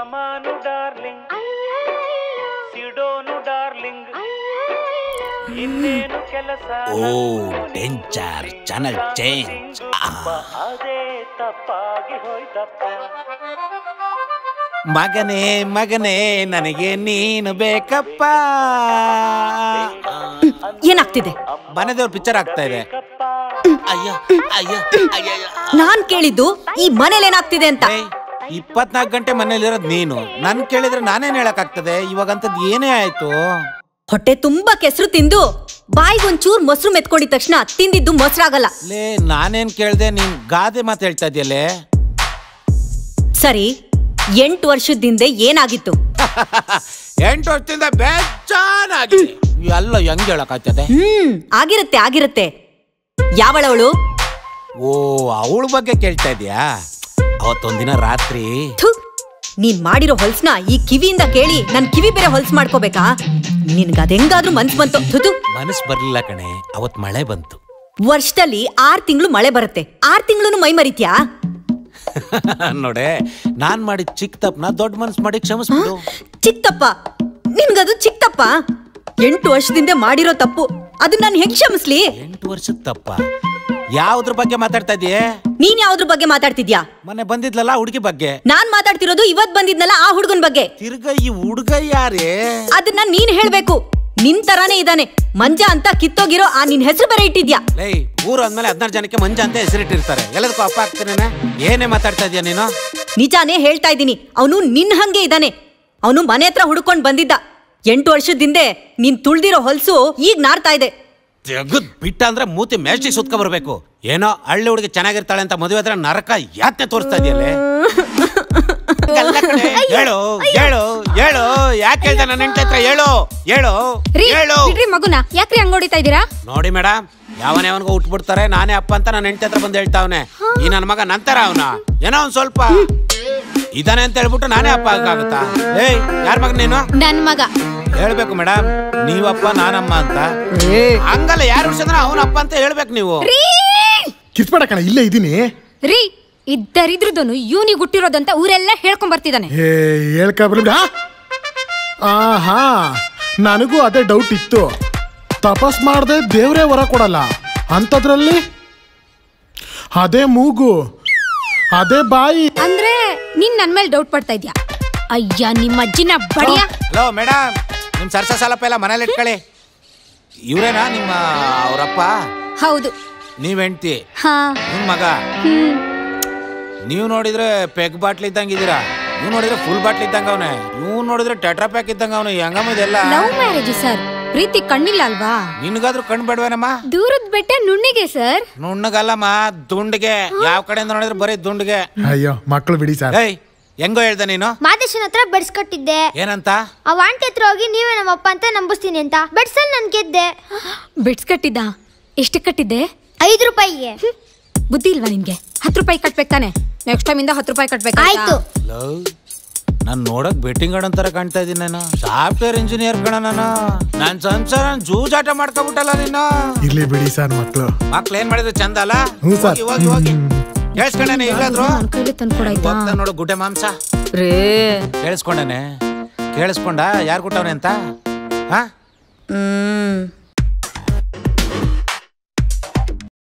ಕಮಾನು darling ಸಿಡೋನು darling ಇನ್ನೇನು ಕೆಲಸ ಓ ಡೇಂಜರ್ ಚಾನಲ್ ಚೇಂಜ್ ಅದೇ ತಪ್ಪಾಗಿ ಹೋಯ್ತಪ್ಪ ಮಗನೇ ಮಗನೇ ನನಗೆ ನೀನು ಬೇಕಪ್ಪ ಏನಾಗ್ತಿದೆ ಮನೆದೇವ್ರ ಪಿಕ್ಚರ್ ಆಗ್ತಾ ಇದೆ ಅಯ್ಯ ಅಯ್ಯ ಅಯ್ಯ ನಾನ್ ಕೇಳಿದ್ದು ಈ ಮನೇಲಿ ಏನಾಗ್ತಿದೆ ಅಂತ 24 ಗಂಟೆ ಮನೇಲಿರೋದ್ ನೀನು ನನ್ ಕೇಳಿದ್ರೆ ನಾನೇನ್ ಹೇಳಕ್ಕಾಗ್ತದೆ ಇವಾಗಂತದ್ ಏನೇ ಆಯ್ತು ಹೊಟ್ಟೆ ತುಂಬಾ ಕೆಸರು ತಿಂದು ಬಾಯಿಗೊಂಚೂರ್ ಮೊಸರು ಮೆತ್ಕೊಂಡಿದ ತಕ್ಷಣ ತಿಂದಿದ್ದು ಮೊಸರಾಗಲ್ಲ ಲೇ ನಾನೇನ್ ಕೇಳ್ದೆ ನೀನ್ ಗಾದೆ ಮಾತು ಹೇಳ್ತಾ ಇದೆಯಲ್ಲೇ ಸರಿ 8 ವರ್ಷದಿಂದ ಏನಾಗಿತ್ತು 8 ವರ್ಷದಿಂದ ಬೇಜಾನಾಗಿದೆ ಎಲ್ಲ ಹೆಂಗ್ ಹೇಳಕ್ಕಾಗ್ತದೆ ಆಗಿರುತ್ತೆ ಯಾವಳವಳು ಓ ಅವಳ ಬಗ್ಗೆ ಕೇಳ್ತಾ ಇದೀಯಾ ಅವತ್ತೊಂದಿನ ರಾತ್ರಿ ನೀನ್ ಮಾಡಿರೋ ಹೊಲ್ಸ್ನ ಈ ಕಿವಿಯಿಂದ ಕೇಳಿ ನನ್ ಕಿವಿ ಬೇರೆ ಹೊಲ್ಸ್ ಮಾಡ್ಕೋಬೇಕಾ ನಿನ್ಗ ಅದೆಂಗಾದ್ರೂ ಮನ್ಸ್ ಬಂತು ಮನಸ್ ಬರ್ಲಿಲ್ಲ ಕಣೆ ಅವತ್ ಮಳೆ ಬಂತು ವರ್ಷದಲ್ಲಿ 6 ತಿಂಗಳು ಮಳೆ ಬರುತ್ತೆ 6 ತಿಂಗಳು ಮೈ ಮರಿತ್ಯಾ ನೋಡೆ ನಾನ್ ಮಾಡಿದ ಚಿಕ್ಕ ತಪ್ಪನ ದೊಡ್ಡ ಮನ್ಸ್ ಮಾಡಿ ಕ್ಷಮಿಸ್ಬಿಡು ಚಿಕ್ಕಪ್ಪ ನಿನ್ಗದು ಚಿಕ್ಕಪ್ಪ 8 ವರ್ಷದಿಂದ ಮಾಡಿರೋ ತಪ್ಪು ಅದನ್ನ ನಾನು ಹೆಂಗ್ ಕ್ಷಮಿಸ್ಲಿ 8 ವರ್ಷದ ತಪ್ಪ ಯಾವ್ದ್ರ ಬಗ್ಗೆ ಮಾತಾಡ್ತಾ ಇದೀಯ ನೀನ್ ಯಾವ್ದ್ರ ಬಗ್ಗೆ ಮಾತಾಡ್ತಿದ್ಯಾ ಮೊನ್ನೆ ಬಂದಿದ್ಲಲ್ಲ ಹುಡುಗಿ ಬಗ್ಗೆ ನಾನ್ ಮಾತಾಡ್ತಿರೋದು ಇವತ್ ಬಂದಿದ್ನಲ್ಲ ಆ ಹುಡುಗನ್ ಬಗ್ಗೆ ತಿರ್ಗ ಈ ಹುಡುಗ ಯಾರೇ ಅದನ್ನ ನೀನ್ ಹೇಳ್ಬೇಕು ನಿನ್ ತರಾನೇ ಇದಾನೆ ಮಂಜ ಅಂತ ಕಿತ್ತೋಗಿರೋ ಆ ನಿನ್ ಹೆಸರು ಬೇರೆ ಇಟ್ಟಿದ್ಯಾ ಲೇ ಊರು ಅಂದ್ಮೇಲೆ 16 ಜನಕ್ಕೆ ಮಂಜ ಅಂತ ಹೆಸರಿಟ್ಟಿರ್ತಾರೆ ಎಲ್ಲದಕ್ಕೂ ಅಪ್ಪ ಆಗ್ತಾನೆ ಏನೇ ಮಾತಾಡ್ತಾ ಇದೀಯ ನೀನು ನಿಜಾನೇ ಹೇಳ್ತಾ ಇದ್ದೀನಿ ಅವನು ನಿನ್ ಹಂಗೆ ಇದ್ದಾನೆ ಅವನು ಮನೆ ಹತ್ರ ಹುಡ್ಕೊಂಡ್ ಬಂದಿದ್ದ 8 ವರ್ಷದಿಂದ ನೀನ್ ತುಳ್ದಿರೋ ಹೊಲ್ಸು ಈಗ ನಾರ್ತಾ ಇದೆ ತೆಗದ್ ಬಿಟ್ಟ ಅಂದ್ರೆ ಮೂತಿ ಮೇಷ್ಟಿ ಸುತ್ಕ ಬರ್ಬೇಕು ಏನೋ ಹಳ್ಳಿ ಹುಡುಗಿ ಚೆನ್ನಾಗಿರ್ತಾಳೆ ಅಂತ ಮದುವೆ ಹತ್ರ ನರಕ ಯಾತ್ನೆ ತೋರಿಸ್ತಾ ಇದೆಯಲ್ಲೇ ಹೇಳು ಹೇಳು ಹೇಳು ಯಾಕೆ ಹೇಳ್ದೆ ನನ್ನ ಹೆಂಡತಿ ಹತ್ರ ಹೇಳು ಹೇಳು ಹೇಳು ಮಗುನ ಯಾಕ್ರಿ ಹಂಗ್ ಹೊಡಿತಾ ಇದೀರಾ ನೋಡಿ ಮೇಡಮ್ ಯಾವನ್ಗೋ ಉಟ್ಬಿಡ್ತಾರೆ ನಾನೇ ಅಪ್ಪ ಅಂತ ನನ್ನ ಹೆಂಡತಿ ಹತ್ರ ಬಂದು ಹೇಳ್ತಾವನೆ ಈ ನನ್ನ ಮಗ ನಂತರ ಅವನ ಏನೋ ಒಂದ್ ಸ್ವಲ್ಪ ಇದಾನೆ ಅಂತ ಹೇಳ್ಬಿಟ್ಟು ನಾನೇ ಅಪ್ಪ ಆಗುತ್ತಾ ಏಯ್ ಯಾರ ಮಗ ನೀನು ನನ್ ಮಗ ಹೇಳ್ಬೇಕು ಮೇಡಮ್ ನೀವಪ್ಪ ನಾನಮ್ಮ ಅಂತ ಹಂಗಲ್ಲ ಯಾರು ವಿಷಯಂದ್ರೆ ಅವನಪ್ಪ ಅಂತ ಹೇಳ್ಬೇಕು ನೀವು ಕಿಸ್ಬೇಡ ಕಣ ಇಲ್ಲೇ ಇದೀನಿ ರೀ ಇದ್ದರಿದ್ರದನು ಇವನಿಗೆ ಹುಟ್ಟಿರೋದಂತ ಊರೆಲ್ಲ ಹೇಳ್ಕೊಂಡ್ ಬರ್ತಿದ್ದಾನೆ ಹೇಳ್ಕೊಬ್ರಿ ಆಹಾ ನನಗೂ ಅದೇ ಡೌಟ್ ಇತ್ತು ತಪಸ್ ಮಾಡದೆ ದೇವ್ರೇ ವರ ಕೊಡಲ್ಲ ಅಂತದ್ರಲ್ಲಿ ಅದೇ ಮೂಗು ಅದೇ ಬಾಯಿ ಅಂದ್ರೆ ನೀನ್ ನನ್ ಮೇಲೆ ಡೌಟ್ ಪಡ್ತಾ ಇದ್ಯಾ ಅಯ್ಯ ನಿಮ್ಮ ಅಜ್ಜಿನ ಬಡಿಯ ಹಲೋ ಮೇಡಮ್ ನಿಮ್ ಸರ್ಸ ಸಾಲಪ್ಪ ಎಲ್ಲ ಮನೇಲಿ ಇಟ್ಕೊಳ್ಳಿ ಇವ್ರೇನಾ ನಿಮ್ಮ ಅವರಪ್ಪ ಹೌದು ನೀವ್ ಹೆಂಡ್ತಿ ನಿಮ್ ಮಗ ನೀವ್ ನೋಡಿದ್ರೆ ಪೆಗ್ ಬಾಟ್ಲಿ ಇದ್ದಂಗಿದ್ದೀರಾ ನೀವ್ ನೋಡಿದ್ರೆ ಫುಲ್ ಬಾಟ್ಲಿ ಇದ್ದಂಗ ಅವನೇ ಇವ್ ನೋಡಿದ್ರೆ ಟೆಟ್ರಾ ಪ್ಯಾಕ್ ಇದ್ದಂಗ ಅವನು ಹೆಂಗಮ್ಮ ಇದೆಲ್ಲ ಲವ್ ಮ್ಯಾರೇಜ್ ಸರ್ ಪ್ರೀತಿ ಕಣ್ಣಿಲ್ಲ ಅಲ್ವಾ ನಿನ್ಗಾದ್ರೂ ಕಣ್ ಬೇಡವೇನಮ್ಮ ದೂರದ ಬೆಟ್ಟ ನುಣ್ಣಿಗೆ ಸರ್ ನುಣ್ಣಗಲ್ಲಮ್ಮ ದುಂಡ್ಗೆ ಯಾವ ಕಡೆಯಿಂದ ನೋಡಿದ್ರೆ ಬರೀ ದುಂಡ್ಗೆ ಅಯ್ಯೋ ಮಕ್ಕಳು ಬಿಡಿ ಸರ್ ಏಯ್ ಹೆಂಗೋ ಹೇಳ್ದೆ ನೀನು ಮಾದೇಶನ್ ಹತ್ರ ಬೆಡ್ಸ್ಕಟ್ಟಿದ್ದೆ ಏನಂತ ಅವ ಆಂಟಿ ಹತ್ರ ಹೋಗಿ ನೀವೇ ನಮ್ಮಪ್ಪ ಅಂತ ನಂಬಿಸ್ತೀನಿ ಅಂತ ಬೆಡ್ಸಲ್ ನನ್ ಗೆದ್ದೆ ಬೆಡ್ಸ್ ಕಟ್ಟಿದ್ದ ಎಷ್ಟು ಕಟ್ಟಿದ್ದೆ 5 ರೂಪಾಯಿಗೆ ಬುದ್ಧಿ ಇಲ್ವಾ ನಿನ್ಗೆ 10 ರೂಪಾಯಿ ಕಟ್ಬೇಕು ತಾನೆ ನೆಕ್ಸ್ಟ್ ಟೈಮ್ ಇಂದ 10 ರೂಪಾಯಿ ಕಟ್ಬೇಕು ಆಯ್ತು ನಾನ್ ನೋಡಕ್ ಬೆಟ್ಟಿಂಗ್ ಅಂತರ ಕಾಣ್ತಾ ಇದೀನಿ ನಾನು ಸಾಫ್ಟ್ವೇರ್ ಇಂಜಿನಿಯರ್ ಕಣ ನಾನು ನಾನ್ ಸಂಸಾರ ಜೂಜಾಟ ಮಾಡ್ಕೊಬಿಟ್ಟಲ್ಲ ನೀನು ಇರ್ಲಿ ಬಿಡಿ ಸರ್ ಮಕ್ಳು ಏನ್ ಮಾಡಿದ್ರೆ ಚಂದ ಅಲ್ಲ ಹೋಗಿ ಹೋಗಿ ಕೇಳಿಸ್ಕೊಂಡೇನೆ ಇಲ್ಲಾದ್ರು ತಂದ್ಕೊಡಾಯ್ತಾ ನೋಡು ಗುಡ್ಡೆ ಮಾಂಸ ರೇ ಕೇಳಿಸ್ಕೊಂಡೇನೆ ಕೇಳಿಸ್ಕೊಂಡ ಯಾರು ಕೊಟ್ಟವ್ರೆ ಅಂತ